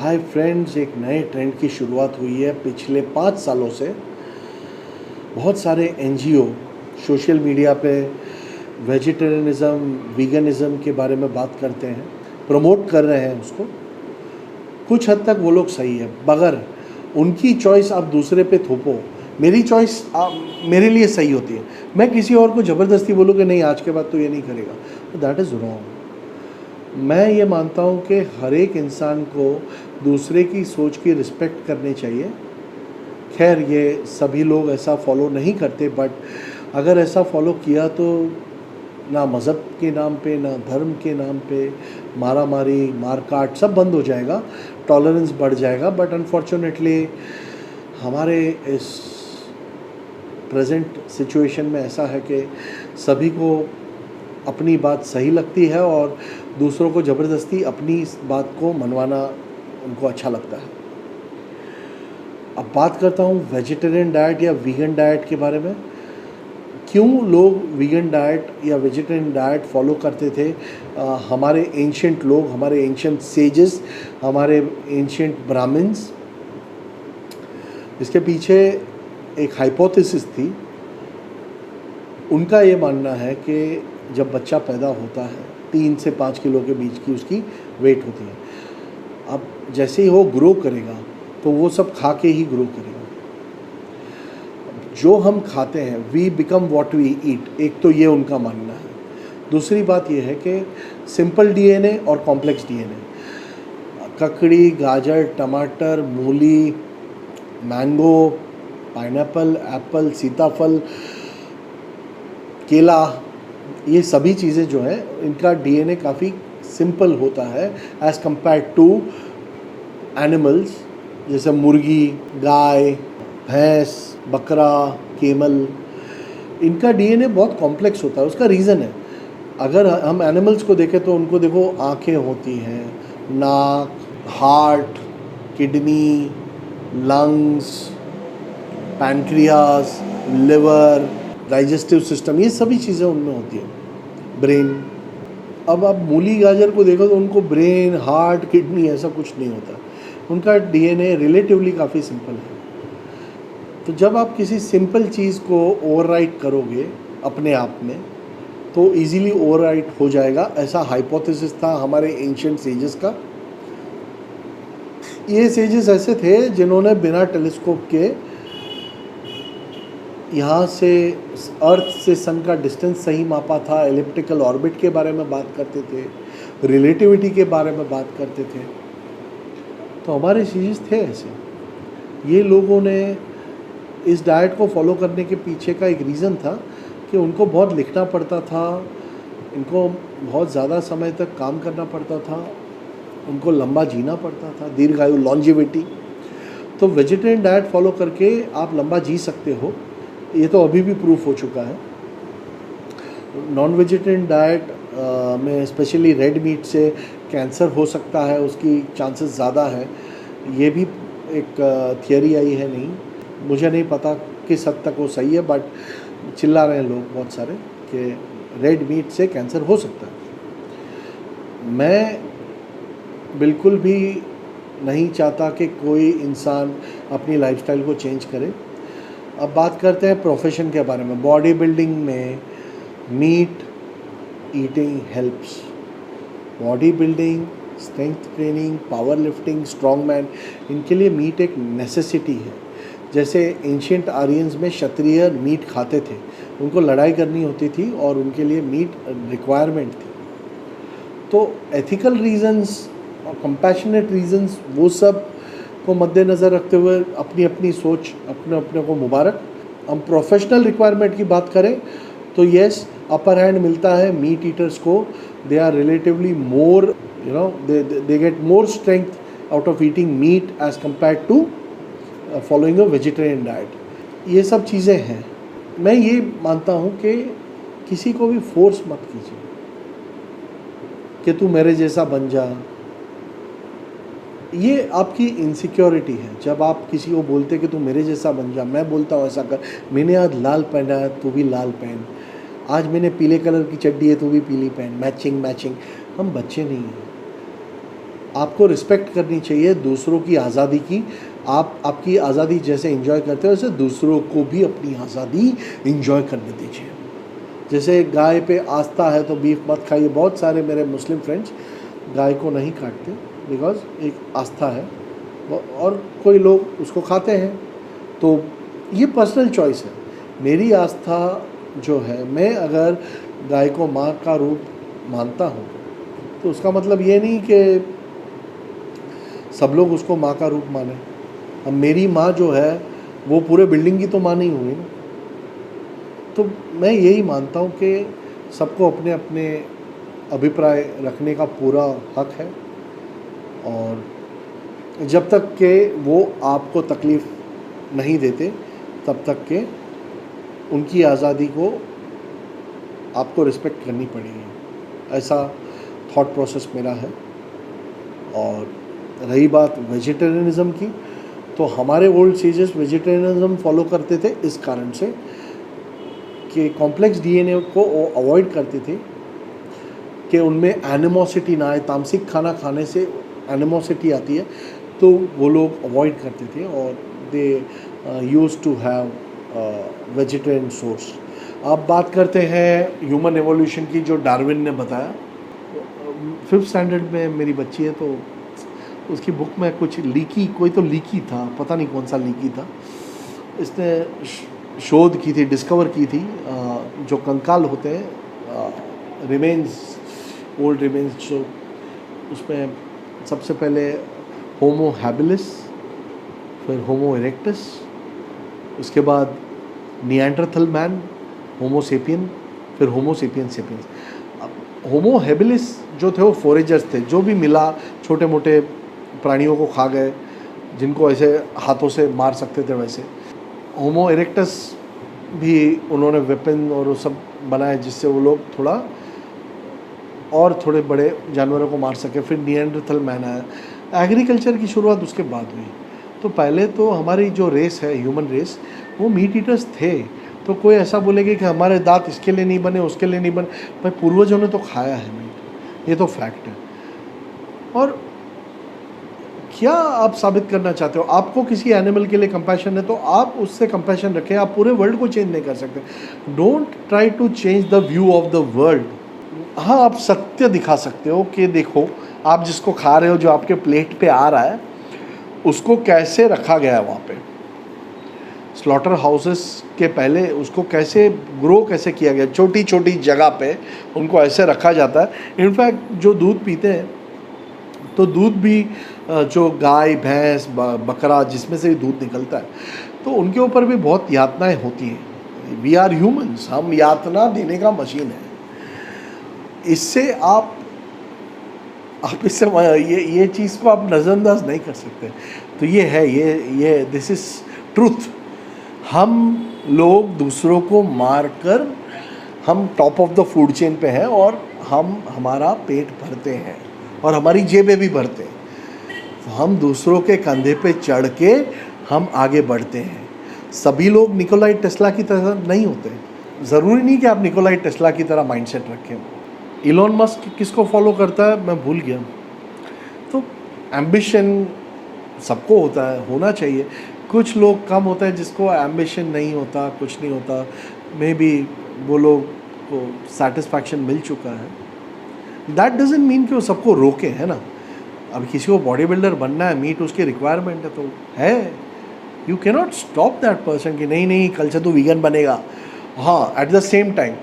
Hi friends, एक नए trend की शुरुआत हुई है। पिछले 5 सालों से बहुत सारे एनजीओ सोशल मीडिया पे वेजिटेरियनिज़म, वीगनिज़म के बारे में बात करते हैं, प्रमोट कर रहे हैं उसको। कुछ हद तक वो लोग सही है, मगर उनकी चॉइस आप दूसरे पे थोपो। मेरी चॉइस मेरे लिए सही होती है, मैं किसी और को ज़बरदस्ती बोलूँ कि नहीं आज के बाद तो ये नहीं करेगा, तो दैट इज़ रॉन्ग। मैं ये मानता हूँ कि हर एक इंसान को दूसरे की सोच की रिस्पेक्ट करनी चाहिए। खैर ये सभी लोग ऐसा फॉलो नहीं करते, बट अगर ऐसा फॉलो किया तो ना मज़हब के नाम पे ना धर्म के नाम पे मारा मारी मारकाट सब बंद हो जाएगा, टॉलरेंस बढ़ जाएगा। बट अनफॉर्चुनेटली हमारे इस प्रेजेंट सिचुएशन में ऐसा है कि सभी को अपनी बात सही लगती है और दूसरों को ज़बरदस्ती अपनी इस बात को मनवाना उनको अच्छा लगता है। अब बात करता हूँ वेजिटेरियन डाइट या वीगन डाइट के बारे में। क्यों लोग वीगन डाइट या वेजिटेरियन डाइट फॉलो करते थे? हमारे एंशिएंट लोग, हमारे एंशिएंट सेजेस, हमारे एंशिएंट ब्राह्मण्स, इसके पीछे एक हाइपोथेसिस थी। उनका ये मानना है कि जब बच्चा पैदा होता है 3 से 5 किलो के बीच की उसकी वेट होती है। अब जैसे ही वो ग्रो करेगा तो वो सब खा के ही ग्रो करेगा। जो हम खाते हैं, we become what we eat, एक तो ये उनका मानना है। दूसरी बात ये है कि सिंपल डीएनए और कॉम्प्लेक्स डीएनए, ककड़ी, गाजर, टमाटर, मूली, मैंगो, पाइनएप्पल, एप्पल, सीताफल, केला, ये सभी चीज़ें जो हैं इनका डीएनए काफ़ी सिंपल होता है एज़ कम्पेयर टू एनिमल्स जैसे मुर्गी, गाय, भैंस, बकरा, केमल। इनका डीएनए बहुत कॉम्प्लेक्स होता है। उसका रीज़न है, अगर हम एनिमल्स को देखें तो उनको देखो आँखें होती हैं, नाक, heart, kidney, lungs, pancreas, liver, digestive system, ये सभी चीज़ें उनमें होती हैं, ब्रेन। अब आप मूली गाजर को देखो तो उनको ब्रेन, हार्ट, किडनी ऐसा कुछ नहीं होता। उनका डीएनए रिलेटिवली काफ़ी सिंपल है। तो जब आप किसी सिंपल चीज़ को ओवरराइट करोगे अपने आप में तो इजीली ओवरराइट हो जाएगा, ऐसा हाइपोथेसिस था हमारे एंशिएंट सेजेस का। ये सेजेस ऐसे थे जिन्होंने बिना टेलीस्कोप के यहाँ से अर्थ से सन का डिस्टेंस सही मापा था, एलिप्टिकल ऑर्बिट के बारे में बात करते थे, रिलेटिविटी के बारे में बात करते थे। तो हमारे सीरीज थे ऐसे। ये लोगों ने इस डाइट को फॉलो करने के पीछे का एक रीज़न था कि उनको बहुत लिखना पड़ता था, इनको बहुत ज़्यादा समय तक काम करना पड़ता था, उनको लंबा जीना पड़ता था, दीर्घायु, लॉन्जिविटी। तो वेजिटेरियन डाइट फॉलो करके आप लंबा जी सकते हो, ये तो अभी भी प्रूफ हो चुका है। नॉन वेजिटेरियन डाइट में स्पेशली रेड मीट से कैंसर हो सकता है, उसकी चांसेस ज़्यादा है। ये भी एक थियरी आई है, नहीं मुझे नहीं पता किस हद तक वो सही है, बट चिल्ला रहे हैं लोग बहुत सारे कि रेड मीट से कैंसर हो सकता है। मैं बिल्कुल भी नहीं चाहता कि कोई इंसान अपनी लाइफस्टाइल को चेंज करे। अब बात करते हैं प्रोफेशन के बारे में। बॉडी बिल्डिंग में meat eating helps. Body building, strength training, power lifting, strong man, इनके लिए मीट एक नेसेसिटी है। जैसे एंशिएंट आर्यंस में क्षत्रिय मीट खाते थे, उनको लड़ाई करनी होती थी और उनके लिए मीट रिक्वायरमेंट थी। तो एथिकल रीजंस और कंपैशनेट रीजंस, वो सब को मद्देनज़र रखते हुए अपनी अपनी सोच, अपने अपने को मुबारक। हम प्रोफेशनल रिक्वायरमेंट की बात करें तो येस, अपर हैंड मिलता है मीट ईटर्स को। They are relatively more, they get more strength out of eating meat as compare to following a vegetarian diet. ये सब चीज़ें हैं। मैं ये मानता हूँ कि किसी को भी फोर्स मत कीजिए कि तू मेरे जैसा बन जा। ये आपकी इनसिक्योरिटी है। जब आप किसी को बोलते कि तू मेरे जैसा बन जा, मैं बोलता हूँ ऐसा कर, मैंने आज लाल पहना है तू भी लाल पहन, आज मैंने पीले कलर की चड्डी है तू भी पीली पहन, मैचिंग मैचिंग। हम बच्चे नहीं हैं। आपको रिस्पेक्ट करनी चाहिए दूसरों की आज़ादी की। आप आपकी आज़ादी जैसे एंजॉय करते हो वैसे दूसरों को भी अपनी आज़ादी एंजॉय करने दीजिए। जैसे गाय पे आस्था है तो बीफ मत खाइए। बहुत सारे मेरे मुस्लिम फ्रेंड्स गाय को नहीं काटते बिकॉज एक आस्था है, और कोई लोग उसको खाते हैं, तो ये पर्सनल चॉइस है। मेरी आस्था जो है, मैं अगर गाय को माँ का रूप मानता हूँ तो उसका मतलब ये नहीं कि सब लोग उसको माँ का रूप माने। अब मेरी माँ जो है वो पूरे बिल्डिंग की तो माँ नहीं हुई ना। तो मैं यही मानता हूँ कि सबको अपने अपने अभिप्राय रखने का पूरा हक है, और जब तक के वो आपको तकलीफ़ नहीं देते तब तक के उनकी आज़ादी को आपको रिस्पेक्ट करनी पड़ेगी। ऐसा थॉट प्रोसेस मेरा है। और रही बात वेजिटेरियनिज़म की, तो हमारे ओल्ड सेजेस वेजिटेरियनिज़म फॉलो करते थे इस कारण से कि कॉम्प्लेक्स डीएनए को अवॉइड करते थे कि उनमें एनिमोसिटी ना आए। तामसिक खाना खाने से एनिमोसिटी आती है, तो वो लोग अवॉइड करते थे और they used to have vegetarian source. अब बात करते हैं ह्यूमन एवोल्यूशन की, जो डार्विन ने बताया। 5th स्टैंडर्ड में मेरी बच्ची है, तो उसकी बुक में कुछ लीकी, कोई तो लीकी था, पता नहीं कौन सा लीकी था, इसने शोध की थी, डिस्कवर की थी, जो कंकाल होते हैं, रिमेन्स, ओल्ड रिमेन्स, जो उसमें सबसे पहले होमो हैबिलिस, फिर होमो इरेक्टस, उसके बाद निएंडरथल मैन, होमो सेपियन, फिर होमो सेपियन सेपियंस। अब होमो हैबिलिस जो थे वो फोरेजर्स थे, जो भी मिला छोटे मोटे प्राणियों को खा गए, जिनको ऐसे हाथों से मार सकते थे वैसे। होमो इरेक्टस भी उन्होंने वेपन और वो सब बनाए जिससे वो लोग थोड़े बड़े जानवरों को मार सके। फिर निएंडरथल मैन आया। एग्रीकल्चर की शुरुआत उसके बाद हुई। तो पहले तो हमारी जो रेस है, ह्यूमन रेस, वो मीट ईटर्स थे। तो कोई ऐसा बोलेगा कि हमारे दांत इसके लिए नहीं बने, उसके लिए नहीं बने, भाई पूर्वजों ने तो खाया है मीट, ये तो फैक्ट है। और क्या आप साबित करना चाहते हो? आपको किसी एनिमल के लिए कंपैशन है तो आप उससे कंपैशन रखें। आप पूरे वर्ल्ड को चेंज नहीं कर सकते। Don't try to change the view of the world. हाँ, आप सत्य दिखा सकते हो कि देखो आप जिसको खा रहे हो, जो आपके प्लेट पे आ रहा है, उसको कैसे रखा गया है वहाँ पे, स्लॉटर हाउसेस के पहले उसको कैसे ग्रो कैसे किया गया, छोटी छोटी जगह पे उनको ऐसे रखा जाता है। इनफैक्ट जो दूध पीते हैं, तो दूध भी जो गाय भैंस बकरा जिसमें से भी दूध निकलता है, तो उनके ऊपर भी बहुत यातनाएं होती हैं। वी आर ह्यूमंस, हम यातना देने का मशीन है। इससे आप इससे ये चीज़ को आप नज़रअंदाज नहीं कर सकते। तो ये है, ये दिस इज़ ट्रुथ। हम लोग दूसरों को मारकर हम top of the food chain पे हैं, और हमारा पेट भरते हैं और हमारी जेबें भी भरते हैं। हम दूसरों के कंधे पे चढ़ के हम आगे बढ़ते हैं। सभी लोग निकोलाई टेस्ला की तरह नहीं होते। ज़रूरी नहीं कि आप निकोलाई टेस्ला की तरह माइंडसेट रखें। इलॉन मस्क किसको फॉलो करता है मैं भूल गया। तो एम्बिशन सबको होता है, होना चाहिए। कुछ लोग कम होता है जिसको एम्बिशन नहीं होता, कुछ नहीं होता। मे बी वो लोग को सेटिस्फैक्शन मिल चुका है। दैट डजंट मीन कि वो सबको रोके, है ना। अब किसी को बॉडी बिल्डर बनना है, मीट उसकी रिक्वायरमेंट है, तो है। You can not stop that person कि नहीं कल से तू वीगन बनेगा। हाँ, एट द सेम टाइम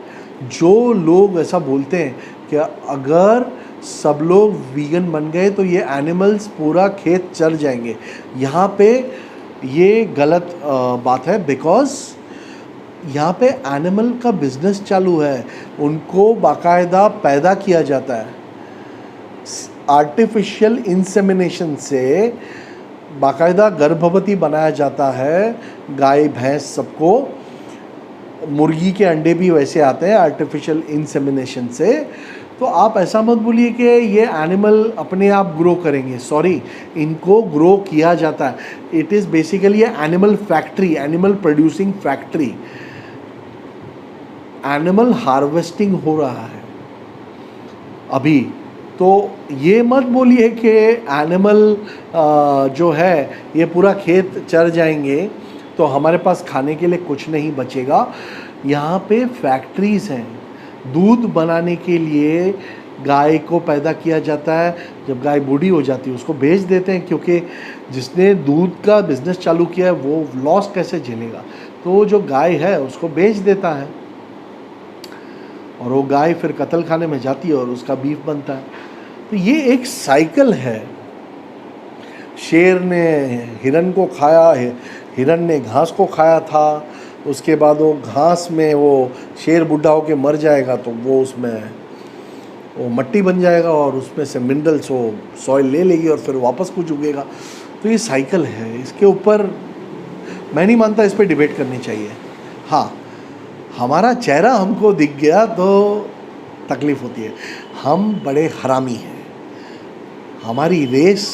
जो लोग ऐसा बोलते हैं कि अगर सब लोग वीगन बन गए तो ये एनिमल्स पूरा खेत चर जाएंगे, यहाँ पे ये गलत बात है। बिकॉज यहाँ पे एनिमल का बिजनेस चालू है, उनको बाकायदा पैदा किया जाता है। आर्टिफिशियल इंसेमिनेशन से बाकायदा गर्भवती बनाया जाता है गाय भैंस सबको। मुर्गी के अंडे भी वैसे आते हैं आर्टिफिशियल इंसेमिनेशन से। तो आप ऐसा मत बोलिए कि ये एनिमल अपने आप ग्रो करेंगे। सॉरी, इनको ग्रो किया जाता है। It is basically animal factory, animal producing factory. Animal harvesting हो रहा है अभी तो ये मत बोलिए कि एनिमल जो है ये पूरा खेत चर जाएंगे तो हमारे पास खाने के लिए कुछ नहीं बचेगा। यहाँ पे फैक्ट्रीज़ हैं, दूध बनाने के लिए गाय को पैदा किया जाता है। जब गाय बूढ़ी हो जाती है उसको बेच देते हैं, क्योंकि जिसने दूध का बिज़नेस चालू किया है वो लॉस कैसे झेलेगा, तो जो गाय है उसको बेच देता है और वो गाय फिर कत्ल खाने में जाती है और उसका बीफ बनता है। तो ये एक साइकिल है। शेर ने हिरन को खाया, हिरन ने घास को खाया था, उसके बाद वो घास में वो शेर बुढ़ा होके मर जाएगा तो वो उसमें वो मट्टी बन जाएगा और उसमें से मिनरल्स वो सॉइल ले लेगी और फिर वापस कुछ उगेगा। तो ये साइकिल है, इसके ऊपर मैं नहीं मानता इस पर डिबेट करनी चाहिए। हाँ, हमारा चेहरा हमको दिख गया तो तकलीफ़ होती है, हम बड़े हरामी हैं। हमारी रेस,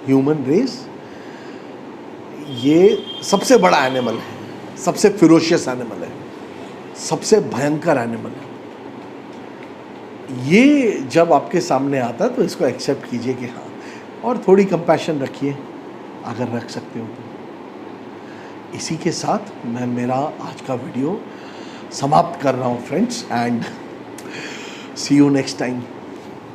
ह्यूमन रेस, ये सबसे बड़ा एनिमल है, सबसे फिरोशियस एनिमल है, सबसे भयंकर एनिमल है। ये जब आपके सामने आता है तो इसको एक्सेप्ट कीजिए कि हाँ, और थोड़ी कंपैशन रखिए अगर रख सकते हो तो। इसी के साथ मैं मेरा आज का वीडियो समाप्त कर रहा हूँ friends, and see you next time.